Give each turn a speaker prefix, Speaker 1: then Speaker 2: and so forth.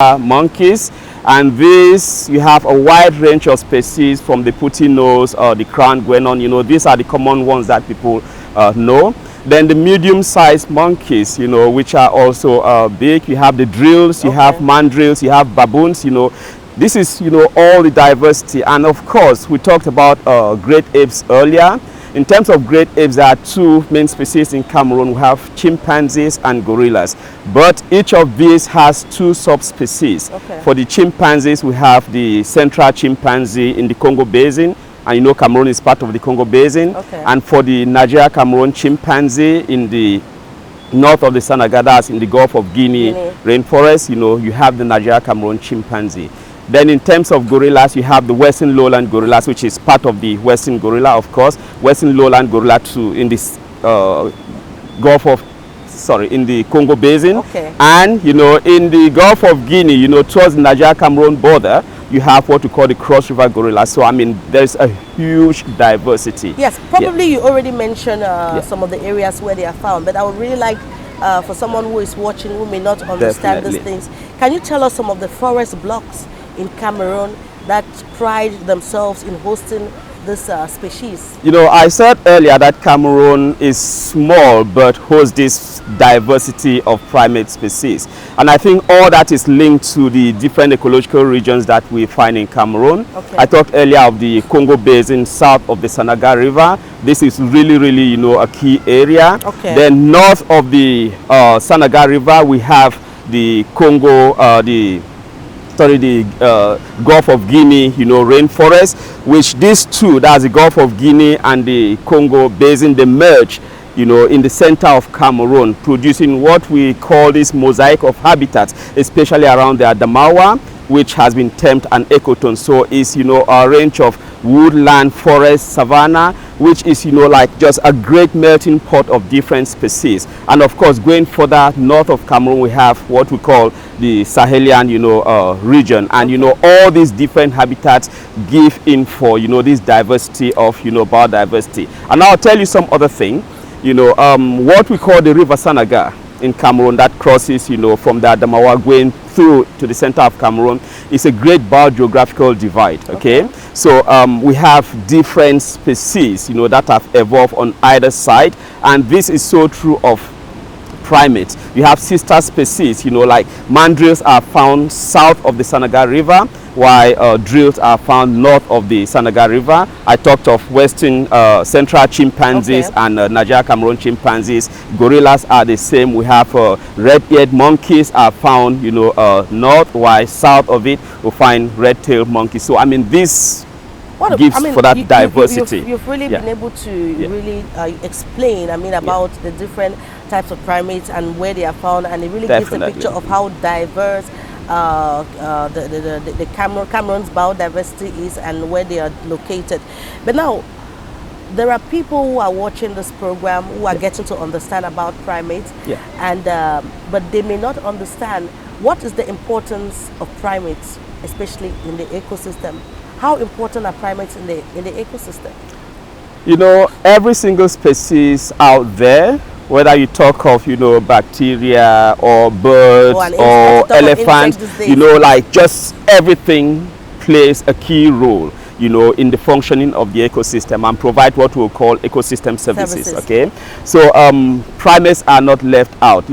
Speaker 1: monkeys, and this you have a wide range of species from the putty nose or the crown guenon. These are the common ones that people know. Then the medium-sized monkeys, which are also big. You have the drills, you have mandrills, you have baboons. This is all the diversity. And of course, we talked about great apes earlier. In terms of great apes, there are two main species in Cameroon. We have chimpanzees and gorillas, but each of these has two subspecies. For the chimpanzees, we have the central chimpanzee in the Congo Basin, and Cameroon is part of the Congo Basin. And for the Nigeria-Cameroon chimpanzee in the north of the Sanagadas in the Gulf of Guinea rainforest, you have the Nigeria-Cameroon chimpanzee. Then in terms of gorillas, you have the Western Lowland gorillas, which is part of the Western gorilla, of course. Western Lowland gorilla too in this in the Congo Basin. And in the Gulf of Guinea, towards the Nigeria-Cameroon border, you have what we call the cross river gorilla. So there's a huge diversity.
Speaker 2: Yes, probably you already mentioned some of the areas where they are found, but I would really like for someone who is watching who may not understand these things, can you tell us some of the forest blocks in Cameroon that pride themselves in hosting this species?
Speaker 1: I said earlier that Cameroon is small but hosts this diversity of primate species, and I think all that is linked to the different ecological regions that we find in Cameroon. I talked earlier of the Congo Basin south of the Sanaga River. This is really a key area. Then north of the Sanaga River, we have the Congo, the Gulf of Guinea, rainforest, which these two, that's the Gulf of Guinea and the Congo Basin, they merge, in the center of Cameroon, producing what we call this mosaic of habitats, especially around the Adamawa, which has been termed an ecotone. So it's, a range of woodland, forest, savanna, which is, like just a great melting pot of different species. And of course, going further north of Cameroon, we have what we call the Sahelian, region. And, all these different habitats give in for, this diversity of, biodiversity. And I'll tell you some other thing, what we call the River Sanaga in Cameroon that crosses, from the Adamawa going through to the center of Cameroon is a great biogeographical divide. So we have different species, that have evolved on either side, and this is so true of primates. You have sister species, like mandrills are found south of the Sanaga River, while drills are found north of the Sanaga River. I talked of Western central chimpanzees and Nigeria-Cameroon chimpanzees. Gorillas are the same. We have red-eared monkeys are found, north, while south of it we find red-tailed monkeys. So this gives for that diversity.
Speaker 2: You've really been able to really explain, about the different types of primates and where they are found, and it really gives a picture of how diverse Cameroon's biodiversity is and where they are located. But now, there are people who are watching this program who are getting to understand about primates, and but they may not understand what is the importance of primates, especially in the ecosystem. How important are primates in the ecosystem?
Speaker 1: Every single species out there, whether you talk of bacteria or birds or elephants, like just everything plays a key role in the functioning of the ecosystem and provide what we'll call ecosystem services. So primates are not left out.